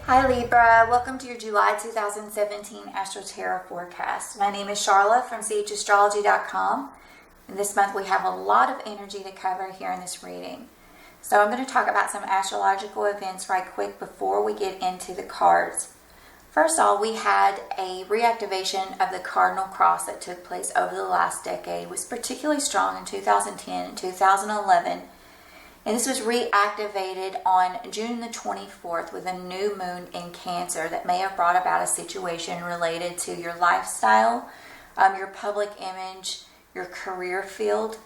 Hi Libra, welcome to your July 2017 Astro Tarot forecast. My name is Charlotte from Astrology.com, and this month we have a lot of energy to cover here in this reading. So I'm going to talk about some astrological events right quick before we get into the cards. First of all, we had a reactivation of the cardinal cross that took place over the last decade. It was particularly strong in 2010 and 2011. And this was reactivated on June the 24th with a new moon in Cancer that may have brought about a situation related to your lifestyle, your public image, your career field.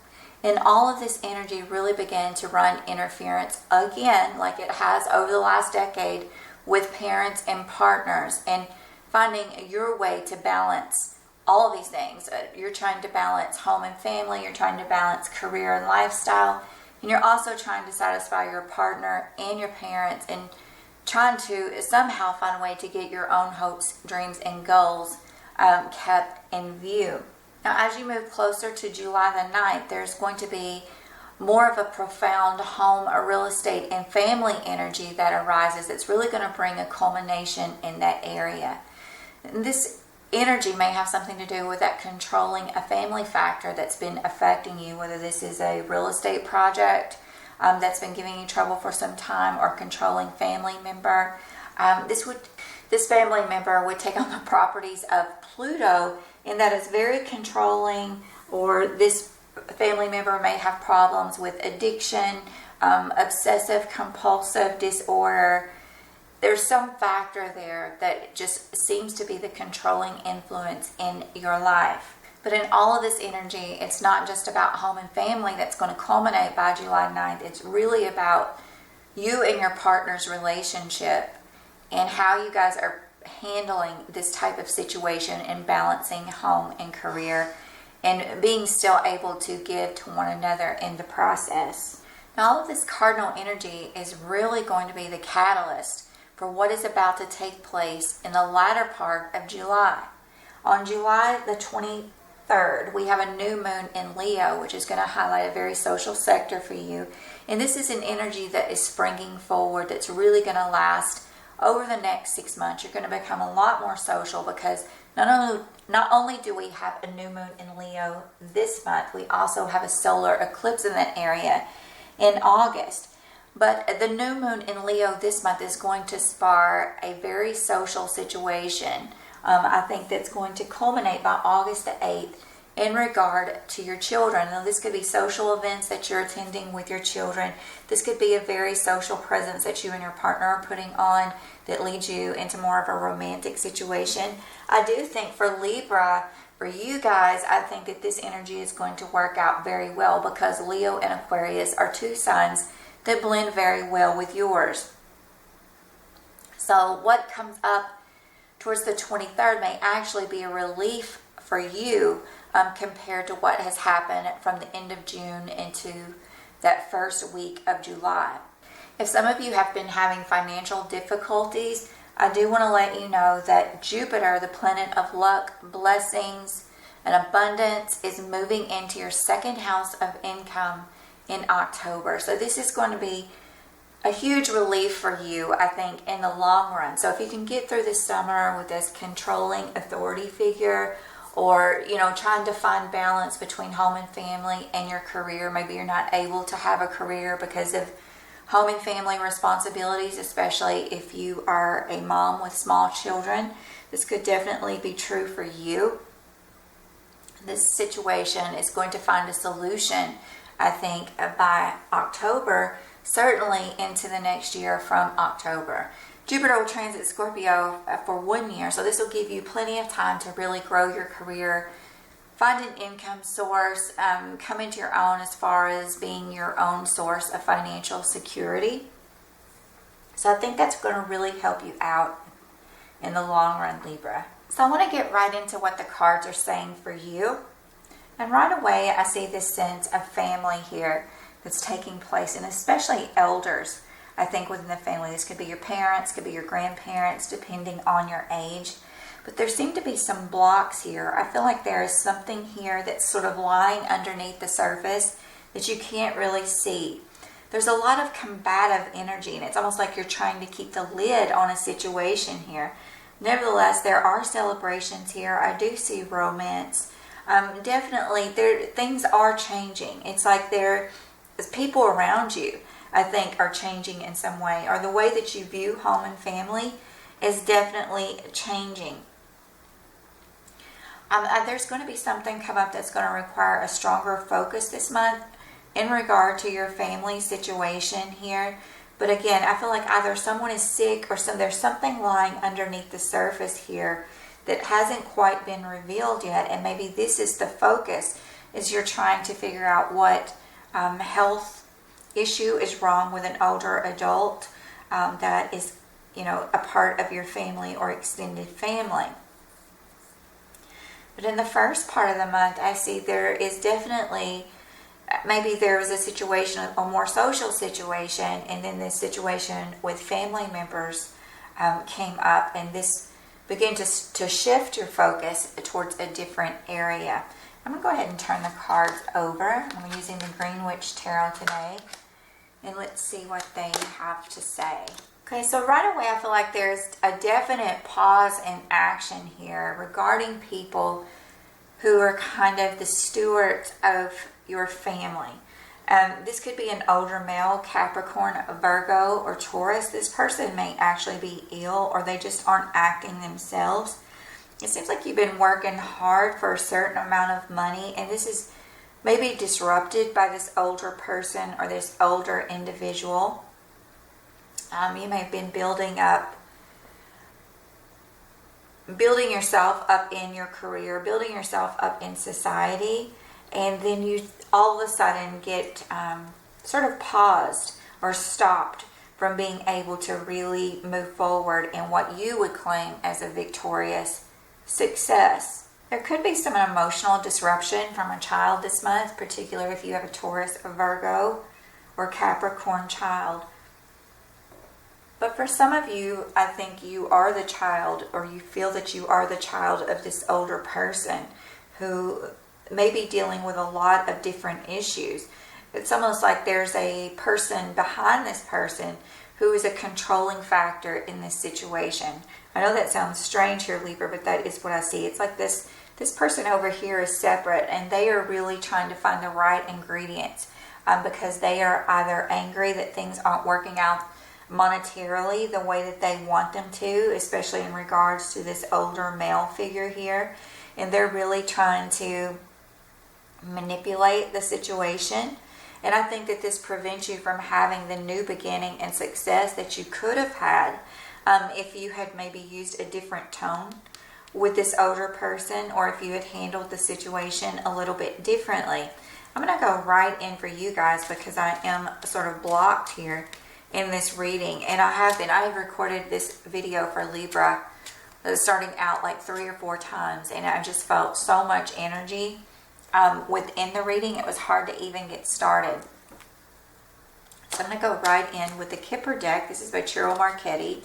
And all of this energy really began to run interference again, like it has over the last decade, with parents and partners, and finding your way to balance all of these things. You're trying to balance home and family, you're trying to balance career and lifestyle. And you're also trying to satisfy your partner and your parents and trying to somehow find a way to get your own hopes, dreams, and goals kept in view. Now, as you move closer to July the 9th, there's going to be more of a profound home or real estate and family energy that arises. It's really going to bring a culmination in that area. And this energy may have something to do with that controlling a family factor that's been affecting you, whether this is a real estate project that's been giving you trouble for some time, or controlling family member. This family member would take on the properties of Pluto, in that it's very controlling, or this family member may have problems with addiction, obsessive compulsive disorder. There's some factor there that just seems to be the controlling influence in your life. But in all of this energy, it's not just about home and family that's going to culminate by July 9th. It's really about you and your partner's relationship and how you guys are handling this type of situation and balancing home and career and being still able to give to one another in the process. Now, all of this cardinal energy is really going to be the catalyst for what is about to take place in the latter part of July. On July the 23rd, we have a new moon in Leo, which is going to highlight a very social sector for you. And this is an energy that is springing forward that's really going to last over the next 6 months. You're going to become a lot more social because not only do we have a new moon in Leo this month, we also have a solar eclipse in that area in August. But the new moon in Leo this month is going to spar a very social situation. I think that's going to culminate by August the 8th in regard to your children. Now, this could be social events that you're attending with your children. This could be a very social presence that you and your partner are putting on that leads you into more of a romantic situation. I do think for Libra, for you guys, I think that this energy is going to work out very well because Leo and Aquarius are two signs that blend very well with yours. So what comes up towards the 23rd may actually be a relief for you compared to what has happened from the end of June into that first week of July. If some of you have been having financial difficulties, I do want to let you know that Jupiter, the planet of luck, blessings, and abundance, is moving into your second house of income in October. So this is going to be a huge relief for you, I think, in the long run. So if you can get through this summer with this controlling authority figure, or trying to find balance between home and family and your career, maybe you're not able to have a career because of home and family responsibilities, especially if you are a mom with small children. This could definitely be true for you. This situation is going to find a solution, I think, by October, certainly into the next year from October. Jupiter will transit Scorpio for 1 year, so this will give you plenty of time to really grow your career, find an income source, come into your own as far as being your own source of financial security. So I think that's going to really help you out in the long run, Libra. So I want to get right into what the cards are saying for you. And right away, I see this sense of family here that's taking place, and especially elders, I think, within the family. This could be your parents, could be your grandparents, depending on your age. But there seem to be some blocks here. I feel like there is something here that's sort of lying underneath the surface that you can't really see. there's a lot of combative energy, and it's almost like you're trying to keep the lid on a situation here. Nevertheless, there are celebrations here. I do see romance. Definitely, things are changing. It's like there's people around you, I think, are changing in some way, or the way that you view home and family is definitely changing. There's going to be something come up that's going to require a stronger focus this month in regard to your family situation here. But again, I feel like either someone is sick or there's something lying underneath the surface here that hasn't quite been revealed yet. And maybe this is the focus, is you're trying to figure out what health issue is wrong with an older adult that is, a part of your family or extended family. But in the first part of the month, I see there is definitely, maybe there was a situation, a more social situation, and then this situation with family members came up, and this began to shift your focus towards a different area. I'm going to go ahead and turn the cards over. I'm using the Green Witch Tarot today, and let's see what they have to say. Okay, so right away I feel like there's a definite pause in action here regarding people who are kind of the stewards of your family. This could be an older male, Capricorn, Virgo, or Taurus. This person may actually be ill, or they just aren't acting themselves. It seems like you've been working hard for a certain amount of money, and this is maybe disrupted by this older person or this older individual. You may have been building yourself up in your career, building yourself up in society, and then you all of a sudden get sort of paused or stopped from being able to really move forward in what you would claim as a victorious success. There could be some emotional disruption from a child this month, particularly if you have a Taurus, a Virgo, or Capricorn child. But for some of you, I think you are the child, or you feel that you are the child of this older person who may be dealing with a lot of different issues. It's almost like there's a person behind this person who is a controlling factor in this situation. I know that sounds strange here, Libra, but that is what I see. It's like this person over here is separate, and they are really trying to find the right ingredients because they are either angry that things aren't working out monetarily the way that they want them to, especially in regards to this older male figure here, and they're really trying to manipulate the situation. And I think that this prevents you from having the new beginning and success that you could have had if you had maybe used a different tone with this older person, or if you had handled the situation a little bit differently. I'm going to go right in for you guys because I am sort of blocked here in this reading, and I've recorded this video for Libra starting out like 3 or 4 times, and I just felt so much energy within the reading. It was hard to even get started. So I'm going to go right in with the Kipper deck. This is by Cheryl Marchetti.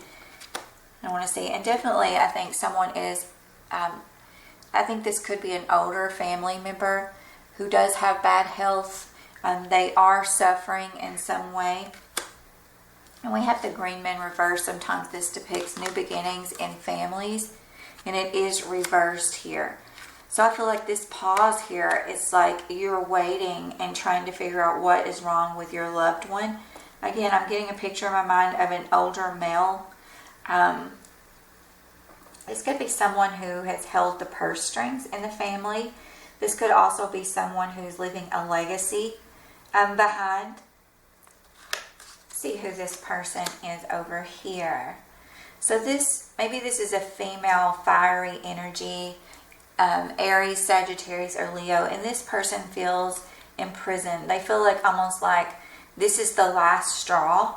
I want to see, and definitely I think someone is, I think this could be an older family member who does have bad health. They are suffering in some way. And we have the Green Man reversed. Sometimes this depicts new beginnings in families, and it is reversed here. So I feel like this pause here is like you're waiting and trying to figure out what is wrong with your loved one. Again, I'm getting a picture in my mind of an older male. This could be someone who has held the purse strings in the family. This could also be someone who's leaving a legacy behind. See who this person is over here. So maybe this is a female fiery energy, Aries, Sagittarius, or Leo, and this person feels imprisoned. They feel like almost like this is the last straw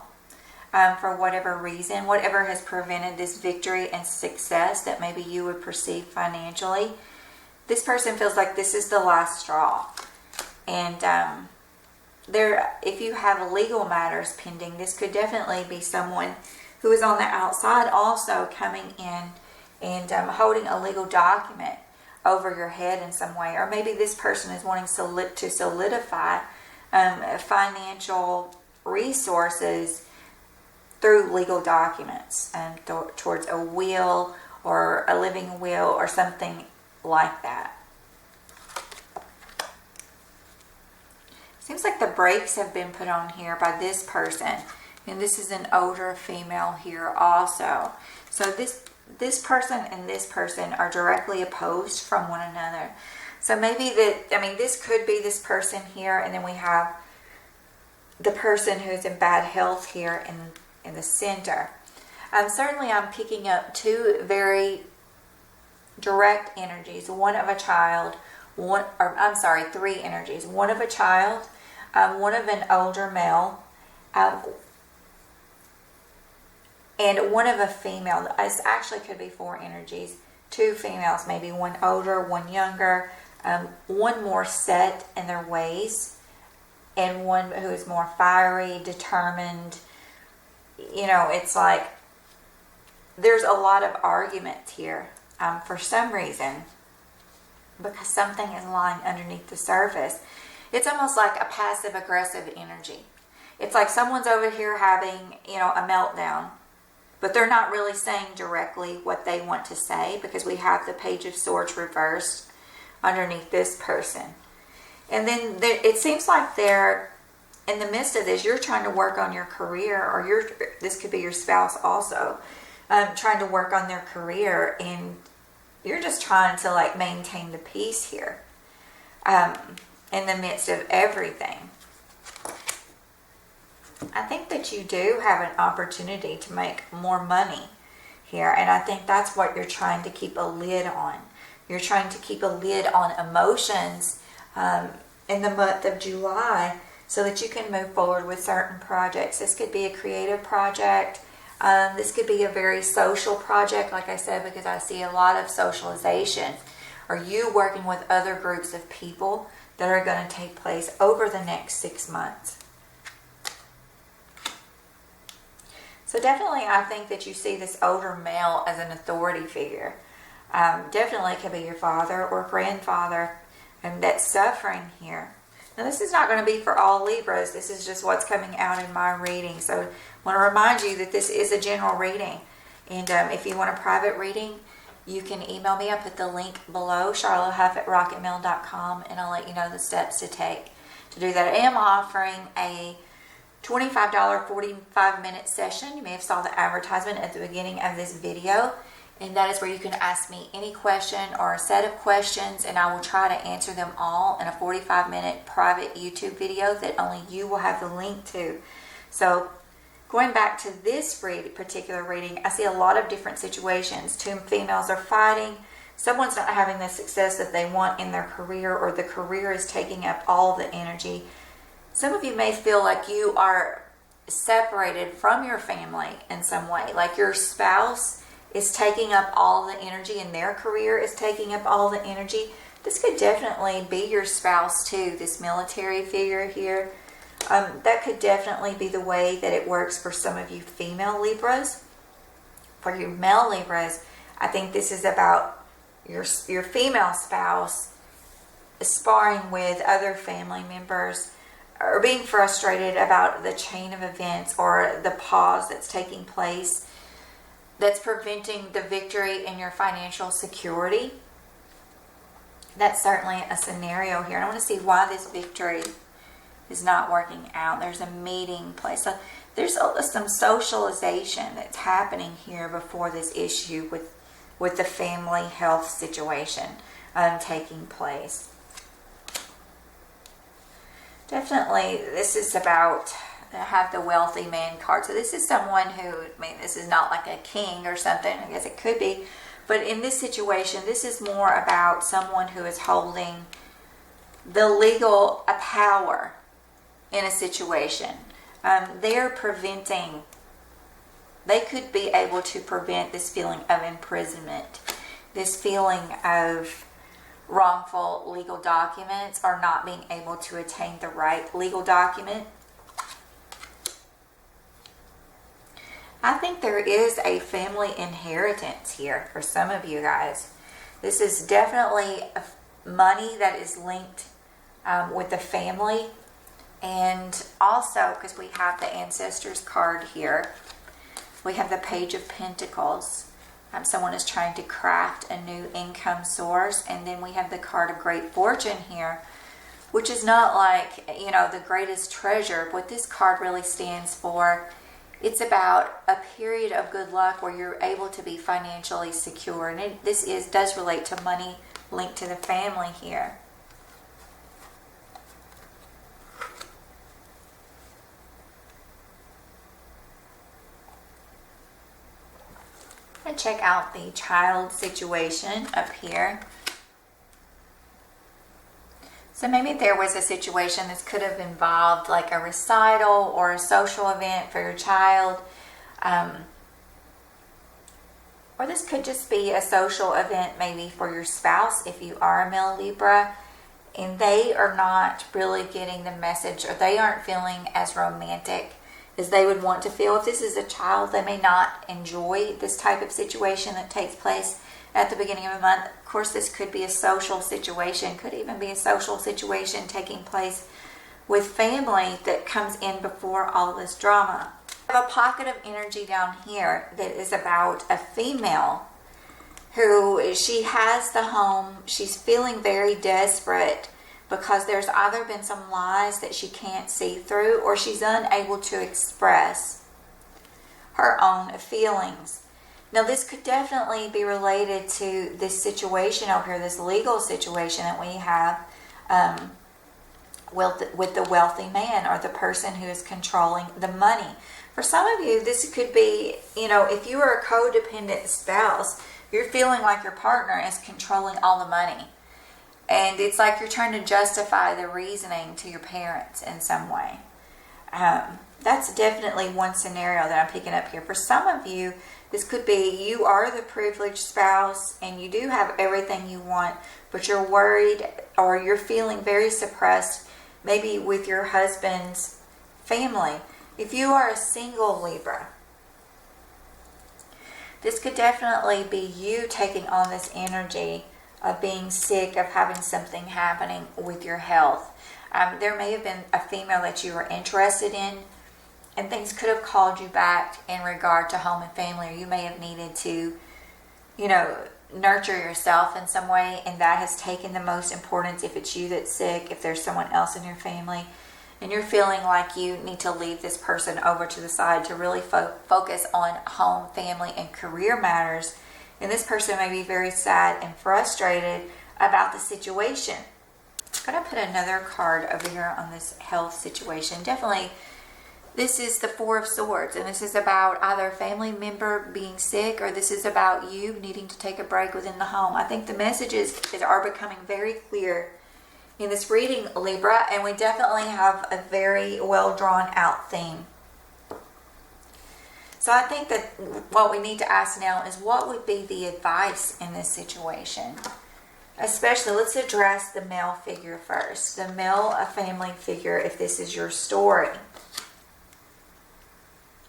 for whatever reason, whatever has prevented this victory and success that maybe you would perceive financially. This person feels like this is the last straw. And if you have legal matters pending, this could definitely be someone who is on the outside also coming in and holding a legal document over your head in some way. Or maybe this person is wanting to solidify financial resources through legal documents and towards a will or a living will or something like that. Seems like the brakes have been put on here by this person. And this is an older female here also. So this person and this person are directly opposed from one another. So maybe this could be this person here, and then we have the person who's in bad health here in the center. Certainly I'm picking up two very direct energies. One of a child, three energies. One of a child, one of an older male, and one of a female. This actually could be four energies. Two females, maybe one older, one younger, one more set in their ways, and one who is more fiery, determined. It's like there's a lot of argument here for some reason, because something is lying underneath the surface. It's almost like a passive aggressive energy. It's like someone's over here having, a meltdown, but they're not really saying directly what they want to say, because we have the Page of Swords reversed underneath this person. And then it seems like they're in the midst of this. You're trying to work on your career, or this could be your spouse also, trying to work on their career, and you're just trying to maintain the peace here in the midst of everything. I think that you do have an opportunity to make more money here, and I think that's what you're trying to keep a lid on. You're trying to keep a lid on emotions in the month of July so that you can move forward with certain projects. This could be a creative project. This could be a very social project, like I said, because I see a lot of socialization. Or you working with other groups of people that are going to take place over the next 6 months. So definitely I think that you see this older male as an authority figure. Definitely could be your father or grandfather, and that's suffering here. Now this is not going to be for all Libras. This is just what's coming out in my reading. So I want to remind you that this is a general reading. And if you want a private reading, you can email me. I put the link below, charlottehuff@rocketmail.com, and I'll let you know the steps to take to do that. I am offering a $25 45-minute session. You may have saw the advertisement at the beginning of this video, and that is where you can ask me any question or a set of questions, and I will try to answer them all in a 45-minute private YouTube video that only you will have the link to. So going back to this particular reading, I see a lot of different situations. Two females are fighting. Someone's not having the success that they want in their career, or the career is taking up all the energy. Some of you may feel like you are separated from your family in some way, like your spouse is taking up all the energy and their career is taking up all the energy. This could definitely be your spouse too, this military figure here. That could definitely be the way that it works for some of you female Libras. For your male Libras, I think this is about your female spouse sparring with other family members, or being frustrated about the chain of events or the pause that's taking place that's preventing the victory in your financial security. That's certainly a scenario here. And I want to see why this victory is not working out. There's a meeting place. So there's some socialization that's happening here before this issue with the family health situation taking place. Definitely, this is about, I have the wealthy man card. So this is someone who, this is not like a king or something. I guess it could be. But in this situation, this is more about someone who is holding the legal power in a situation. They're preventing, they could be able to prevent this feeling of imprisonment, this feeling of wrongful legal documents, or not being able to attain the right legal document. I think there is a family inheritance here for some of you guys. This is definitely money that is linked with the family. And also, because we have the Ancestors card here, we have the Page of Pentacles. Someone is trying to craft a new income source. And then we have the card of Great Fortune here, which is not like, the greatest treasure. What this card really stands for, it's about a period of good luck where you're able to be financially secure. And this does relate to money linked to the family here. And check out the child situation up here. So maybe there was a situation that could have involved like a recital or a social event for your child. Or this could just be a social event maybe for your spouse if you are a male Libra. And they are not really getting the message, or they aren't feeling as romantic as they would want to feel. If this is a child, they may not enjoy this type of situation that takes place at the beginning of a month. Of course, this could be a social situation, could even be a social situation taking place with family that comes in before all this drama. I have a pocket of energy down here that is about a female who, she has the home, she's feeling very desperate because there's either been some lies that she can't see through, or she's unable to express her own feelings. Now, this could definitely be related to this situation over here, this legal situation that we have with the wealthy man, or the person who is controlling the money. For some of you, this could be, if you are a codependent spouse, you're feeling like your partner is controlling all the money. And it's like you're trying to justify the reasoning to your parents in some way. That's definitely one scenario that I'm picking up here. For some of you, this could be you are the privileged spouse and you do have everything you want, but you're worried or you're feeling very suppressed, maybe with your husband's family. If you are a single Libra, this could definitely be you taking on this energy of being sick, of having something happening with your health. There may have been a female that you were interested in, and things could have called you back in regard to home and family, or you may have needed to, nurture yourself in some way, and that has taken the most importance. If it's you that's sick, if there's someone else in your family, and you're feeling like you need to leave this person over to the side to really focus on home, family, and career matters, and this person may be very sad and frustrated about the situation. I'm going to put another card over here on this health situation. Definitely, this is the Four of Swords, and this is about either a family member being sick, or this is about you needing to take a break within the home. I think the messages are becoming very clear in this reading, Libra, and we definitely have a very well drawn out theme. So I think that what we need to ask now is, what would be the advice in this situation? Especially, let's address the male figure first. The male family figure, if this is your story.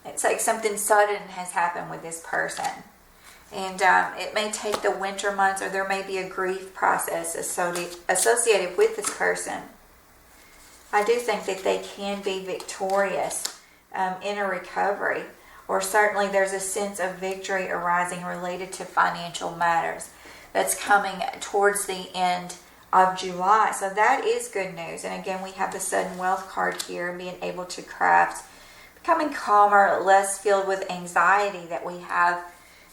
It's like something sudden has happened with this person. And it may take the winter months, or there may be a grief process associated with this person. I do think that they can be victorious in a recovery. Or certainly there's a sense of victory arising related to financial matters that's coming towards the end of July. So that is good news. And again, we have the sudden wealth card here, being able to craft, becoming calmer, less filled with anxiety that we have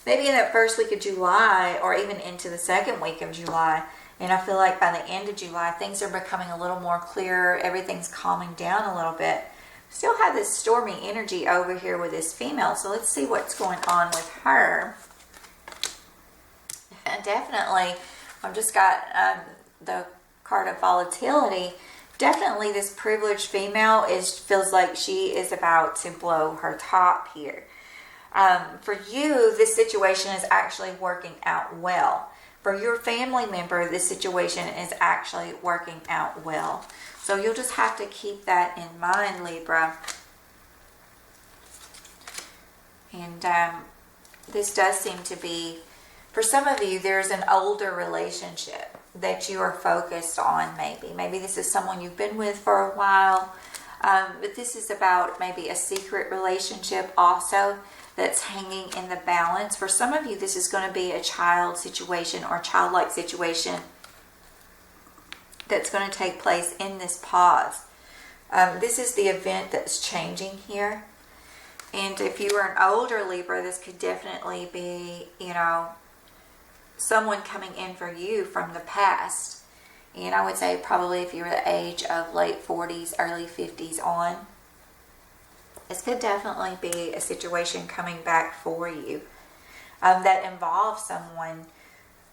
maybe in that first week of July, or even into the second week of July. And I feel like by the end of July, things are becoming a little more clear. Everything's calming down a little bit. Still have this stormy energy over here with this female. So let's see what's going on with her. And definitely, I've just got the card of volatility. Definitely this privileged female feels like she is about to blow her top here. For you, this situation is actually working out well. For your family member, this situation is actually working out well. So you'll just have to keep that in mind, Libra. And this does seem to be, for some of you, there's an older relationship that you are focused on maybe. Maybe this is someone you've been with for a while. But this is about maybe a secret relationship also that's hanging in the balance. For some of you, this is going to be a child situation or childlike situation that's going to take place in this pause. This is the event that's changing here. And if you are an older Libra, this could definitely be, someone coming in for you from the past. And I would say probably if you were the age of late 40s, early 50s on, this could definitely be a situation coming back for you that involves someone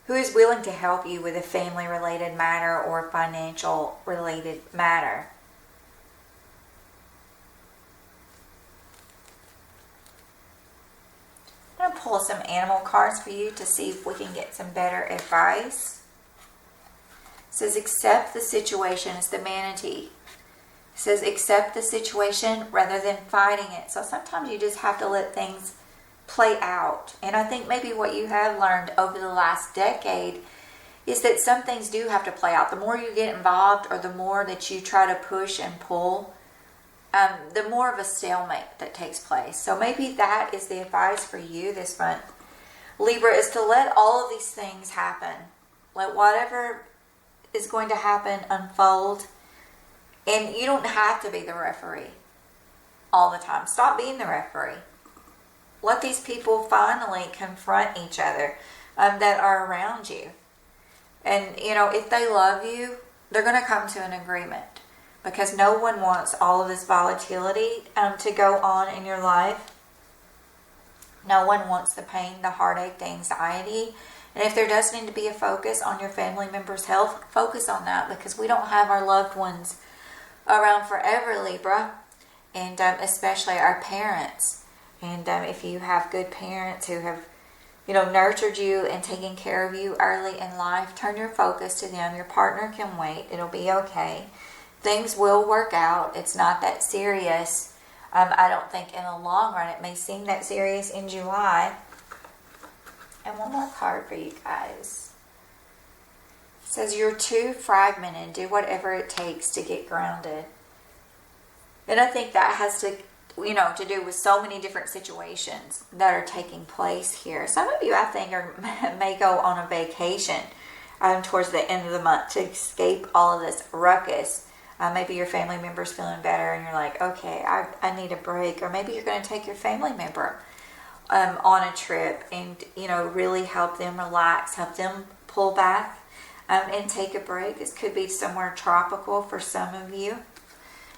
who is willing to help you with a family-related matter or financial-related matter. I'm going to pull some animal cards for you to see if we can get some better advice. It says, accept the situation. It's the manatee. It says, accept the situation rather than fighting it. So sometimes you just have to let things play out. And I think maybe what you have learned over the last decade is that some things do have to play out. The more you get involved or the more that you try to push and pull, the more of a stalemate that takes place. So maybe that is the advice for you this month, Libra, is to let all of these things happen. Let whatever is going to happen unfold. And you don't have to be the referee all the time. Stop being the referee. Let these people finally confront each other that are around you. And, if they love you, they're going to come to an agreement. Because no one wants all of this volatility to go on in your life. No one wants the pain, the heartache, the anxiety. And if there does need to be a focus on your family member's health, focus on that. Because we don't have our loved ones around forever, Libra. And especially our parents. And if you have good parents who have, nurtured you and taken care of you early in life, turn your focus to them. Your partner can wait. It'll be okay. Things will work out. It's not that serious. I don't think in the long run. It may seem that serious in July. And one more card for you guys. It says, you're too fragmented. Do whatever it takes to get grounded. And I think that has to do with so many different situations that are taking place here. Some of you, I think, may go on a vacation towards the end of the month to escape all of this ruckus. Maybe your family member's feeling better and you're like, okay, I need a break. Or maybe you're going to take your family member on a trip and, really help them relax, help them pull back and take a break. This could be somewhere tropical for some of you.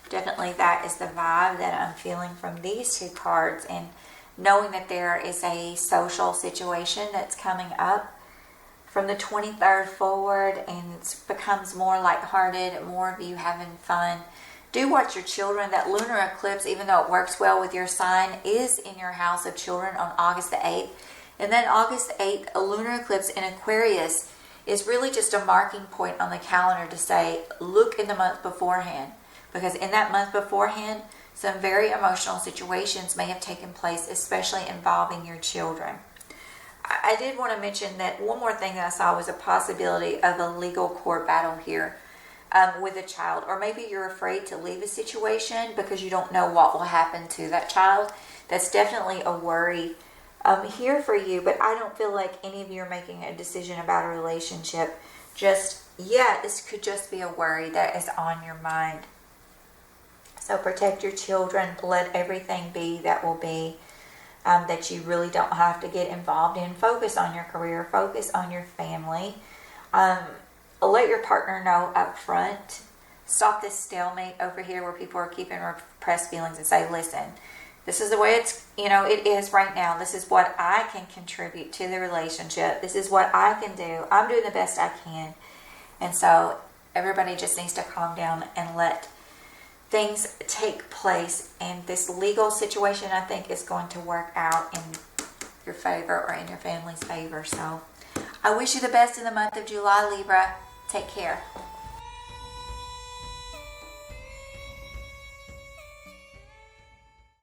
Definitely that is the vibe that I'm feeling from these two cards. And knowing that there is a social situation that's coming up from the 23rd forward, and it becomes more lighthearted, more of you having fun. Do watch your children. That lunar eclipse, even though it works well with your sign, is in your house of children on August the 8th. And then August 8th, a lunar eclipse in Aquarius is really just a marking point on the calendar to say, look in the month beforehand. Because in that month beforehand, some very emotional situations may have taken place, especially involving your children. I did want to mention that one more thing that I saw was a possibility of a legal court battle here with a child. Or maybe you're afraid to leave a situation because you don't know what will happen to that child. That's definitely a worry here for you. But I don't feel like any of you are making a decision about a relationship just yet. This could just be a worry that is on your mind. So protect your children. Let everything be that will be. That you really don't have to get involved in. Focus on your career. Focus on your family. Let your partner know up front. Stop this stalemate over here where people are keeping repressed feelings and say, listen, this is the way it is right now. This is what I can contribute to the relationship. This is what I can do. I'm doing the best I can. And so everybody just needs to calm down and let things take place, and this legal situation, I think, is going to work out in your favor or in your family's favor. So I wish you the best in the month of July, Libra. Take care.